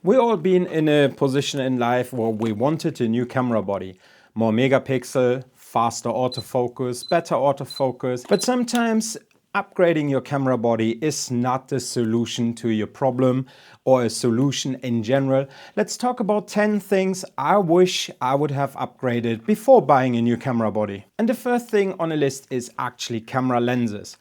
We all been in a position in life where we wanted a new camera body. More megapixel, faster autofocus, better autofocus. But sometimes upgrading your camera body is not the solution to your problem or a solution in general. Let's talk about 10 things I wish I would have upgraded before buying a new camera body. And the first thing on the list is actually camera lenses.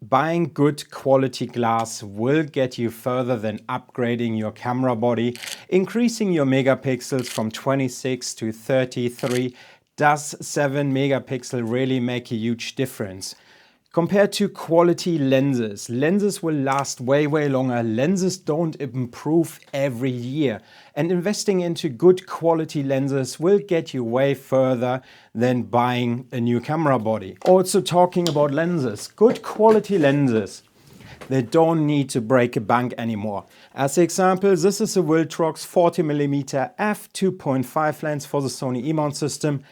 Buying good quality glass will get you further than upgrading your camera body. Increasing your megapixels from 26 to 33. Does 7 megapixel really make a huge difference? Compared to quality lenses, lenses will last way longer. Lenses don't improve every year. And investing into good quality lenses will get you way further than buying a new camera body. Also talking about lenses, good quality lenses, they don't need to break a bank anymore. As an example, this is a Viltrox 40mm f2.5 lens for the Sony E-mount system.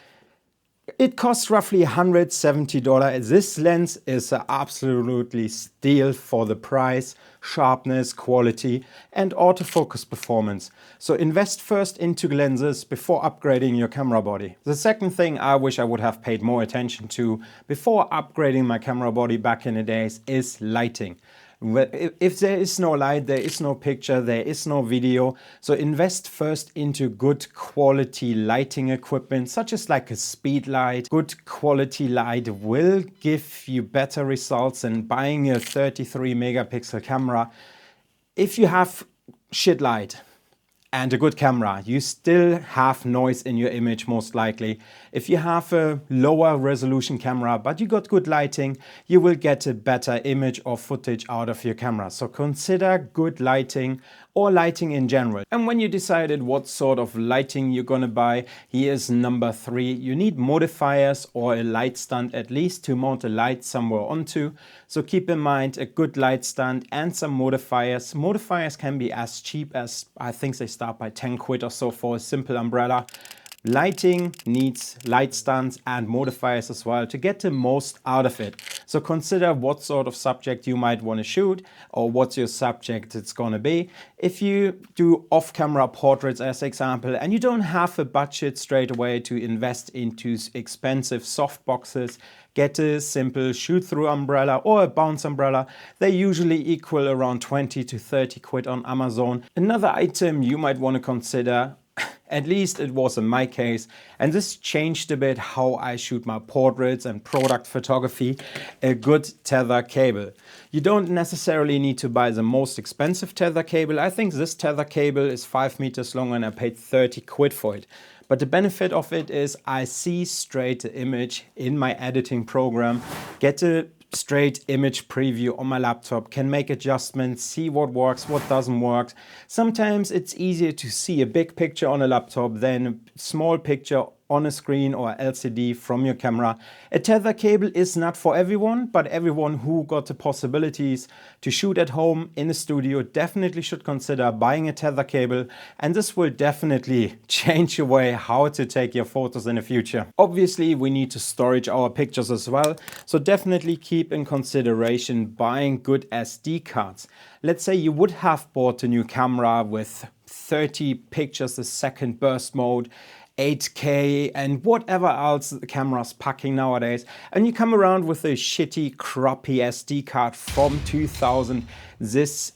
It costs roughly $170. This lens is absolutely steal for the price, sharpness, quality, and autofocus performance. So invest first into lenses before upgrading your camera body. The second thing I wish I would have paid more attention to before upgrading my camera body back in the days is lighting. If there is no light, there is no picture, there is no video. So invest first into good quality lighting equipment, such as like a speed light. Good quality light will give you better results than buying a 33 megapixel camera. If you have shit light and a good camera, you still have noise in your image most likely. If you have a lower resolution camera but you got good lighting, you will get a better image or footage out of your camera. So consider good lighting or lighting in general. And when you decided what sort of lighting you're gonna buy, here's number 3. You need modifiers or a light stand at least to mount a light somewhere onto. So keep in mind a good light stand and some modifiers. Modifiers can be as cheap as, I think they start by 10 quid or so for a simple umbrella. Lighting needs light stands and modifiers as well to get the most out of it. So consider what sort of subject you might want to shoot or what's your subject it's going to be. If you do off-camera portraits as example and you don't have a budget straight away to invest into expensive soft boxes, get a simple shoot-through umbrella or a bounce umbrella. They usually equal around 20 to 30 quid on Amazon. Another item you might want to consider, at least it was in my case, and this changed a bit how I shoot my portraits and product photography, a good tether cable. You don't necessarily need to buy the most expensive tether cable. I think this tether cable is 5 meters long and I paid 30 quid for it. But the benefit of it is I see straight the image in my editing program, get a straight image preview on my laptop, can make adjustments, see what works, what doesn't work. Sometimes it's easier to see a big picture on a laptop than a small picture on a screen or LCD from your camera. A tether cable is not for everyone, but everyone who got the possibilities to shoot at home in a studio definitely should consider buying a tether cable, and this will definitely change your way how to take your photos in the future. Obviously, we need to storage our pictures as well, so definitely keep in consideration buying good SD cards. Let's say you would have bought a new camera with 30 pictures a second burst mode, 8K and whatever else the camera's packing nowadays, and you come around with a shitty crappy SD card from 2000. This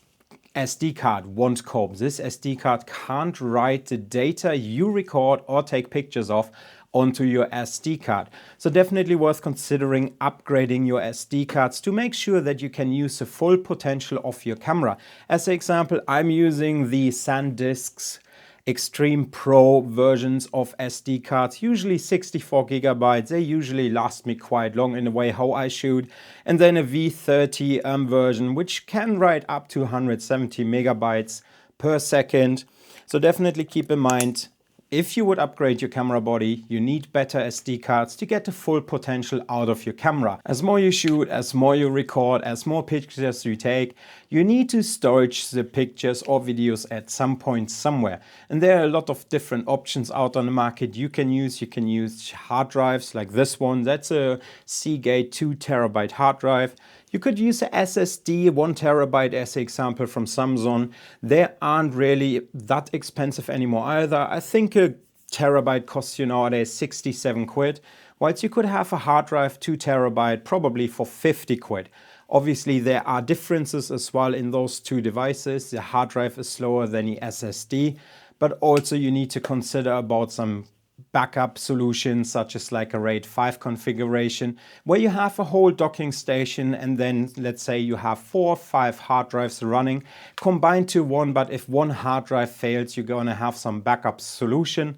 SD card won't cope. This SD card can't write the data you record or take pictures of onto your SD card. So definitely worth considering upgrading your SD cards to make sure that you can use the full potential of your camera. As an example, I'm using the SanDisk's Extreme Pro versions of SD cards, usually 64 gigabytes. They usually last me quite long in the way how I shoot. And then a V30 version, which can write up to 170 megabytes per second. So definitely keep in mind, if you would upgrade your camera body, you need better SD cards to get the full potential out of your camera. As more you shoot, as more you record, as more pictures you take, you need to storage the pictures or videos at some point somewhere. And there are a lot of different options out on the market you can use. You can use hard drives like this one. That's a Seagate 2 terabyte hard drive. You could use a SSD, 1 TB as an example from Samsung. They aren't really that expensive anymore either. I think a terabyte costs you nowadays 67 quid, whilst you could have a hard drive 2 TB probably for 50 quid. Obviously, there are differences as well in those two devices. The hard drive is slower than the SSD, but also you need to consider about some backup solutions such as like a RAID 5 configuration where you have a whole docking station and then let's say you have 4 or 5 hard drives running combined to one, but if one hard drive fails, you're going to have some backup solution.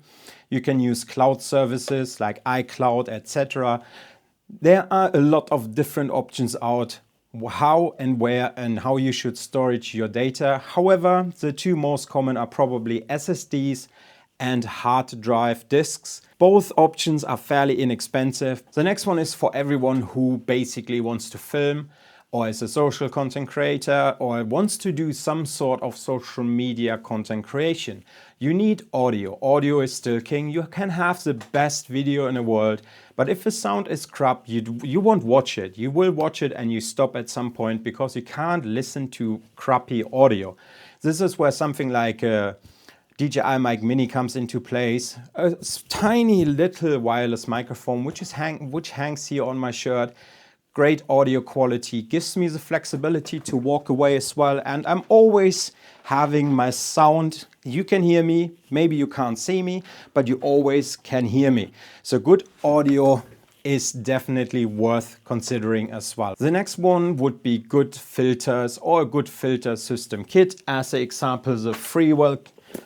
You can use cloud services like iCloud, etc. There are a lot of different options out how and where and how you should storage your data. However, the two most common are probably SSDs and hard drive disks. Both options are fairly inexpensive. The next one is for everyone who basically wants to film or is a social content creator or wants to do some sort of social media content creation. You need audio. Audio is still king. You can have the best video in the world, but if the sound is crap, you won't watch it. You will watch it and you stop at some point because you can't listen to crappy audio. This is where something like DJI Mic Mini comes into place. A tiny little wireless microphone which hangs here on my shirt. Great audio quality, gives me the flexibility to walk away as well, and I'm always having my sound. You can hear me, maybe you can't see me, but you always can hear me. So good audio is definitely worth considering as well. The next one would be good filters or a good filter system kit. As an example, the Freewell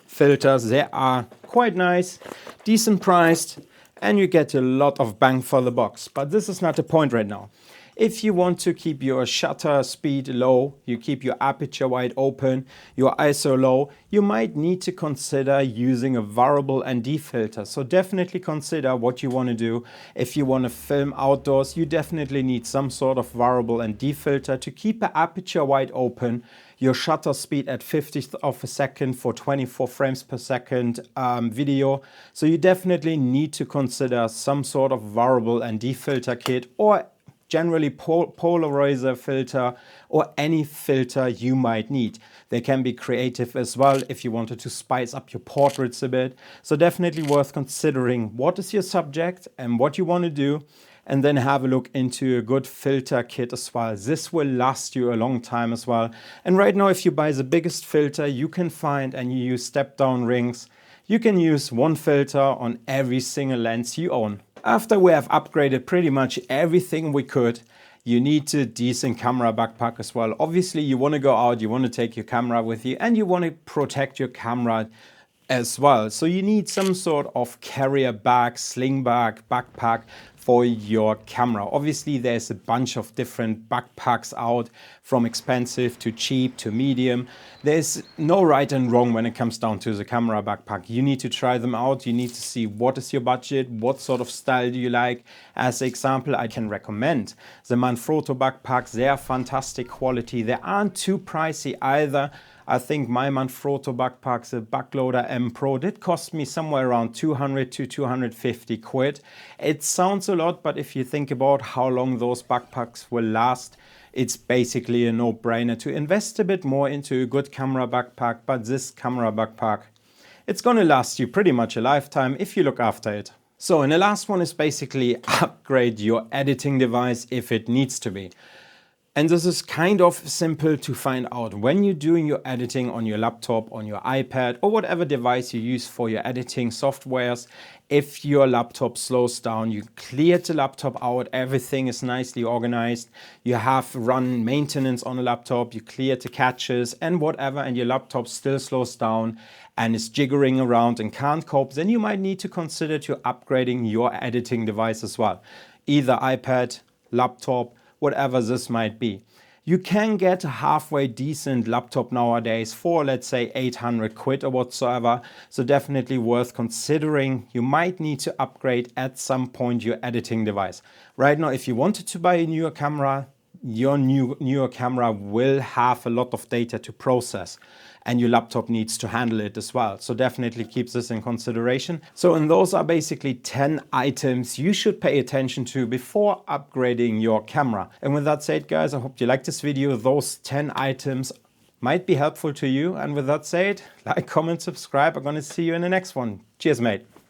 filters, they are quite nice, decent priced, and you get a lot of bang for the box. But this is not the point right now. If you want to keep your shutter speed low, you keep your aperture wide open, your ISO low, you might need to consider using a variable ND filter. So definitely consider what you want to do. If you want to film outdoors, you definitely need some sort of variable ND filter to keep the aperture wide open, your shutter speed at 50th of a second for 24 frames per second video. So you definitely need to consider some sort of variable ND filter kit or generally polarizer filter or any filter you might need. They can be creative as well if you wanted to spice up your portraits a bit. So definitely worth considering what is your subject and what you want to do, and then have a look into a good filter kit as well. This will last you a long time as well. And right now, if you buy the biggest filter you can find and you use step down rings, you can use one filter on every single lens you own. After we have upgraded pretty much everything we could, you need a decent camera backpack as well. Obviously, you want to go out, you want to take your camera with you, and you want to protect your camera as well. So you need some sort of carrier bag, sling bag, backpack for your camera. Obviously, there's a bunch of different backpacks out, from expensive to cheap to medium. There's no right and wrong when it comes down to the camera backpack. You need to try them out. You need to see what is your budget, what sort of style do you like. As an example, I can recommend the Manfrotto backpacks. They are fantastic quality. They aren't too pricey either. I think my Manfrotto backpack, the Backloader M Pro, did cost me somewhere around 200 to 250 quid. It sounds a lot, but if you think about how long those backpacks will last, it's basically a no-brainer to invest a bit more into a good camera backpack. But this camera backpack, it's going to last you pretty much a lifetime if you look after it. So, and the last one is basically upgrade your editing device if it needs to be. And this is kind of simple to find out. When you're doing your editing on your laptop, on your iPad, or whatever device you use for your editing softwares, if your laptop slows down, you cleared the laptop out, everything is nicely organized, you have run maintenance on a laptop, you cleared the caches and whatever, and your laptop still slows down and is jiggering around and can't cope, then you might need to consider to upgrading your editing device as well. Either iPad, laptop, whatever this might be. You can get a halfway decent laptop nowadays for, let's say, 800 quid or whatsoever. So definitely worth considering. You might need to upgrade at some point your editing device. Right now, if you wanted to buy a newer camera, your newer camera will have a lot of data to process. and your laptop needs to handle it as well. So definitely keep this in consideration. So, and those are basically 10 items you should pay attention to before upgrading your camera. And with that said, guys, I hope you liked this video. Those 10 items might be helpful to you. And with that said, like, comment, subscribe. I'm going to see you in the next one. Cheers, mate.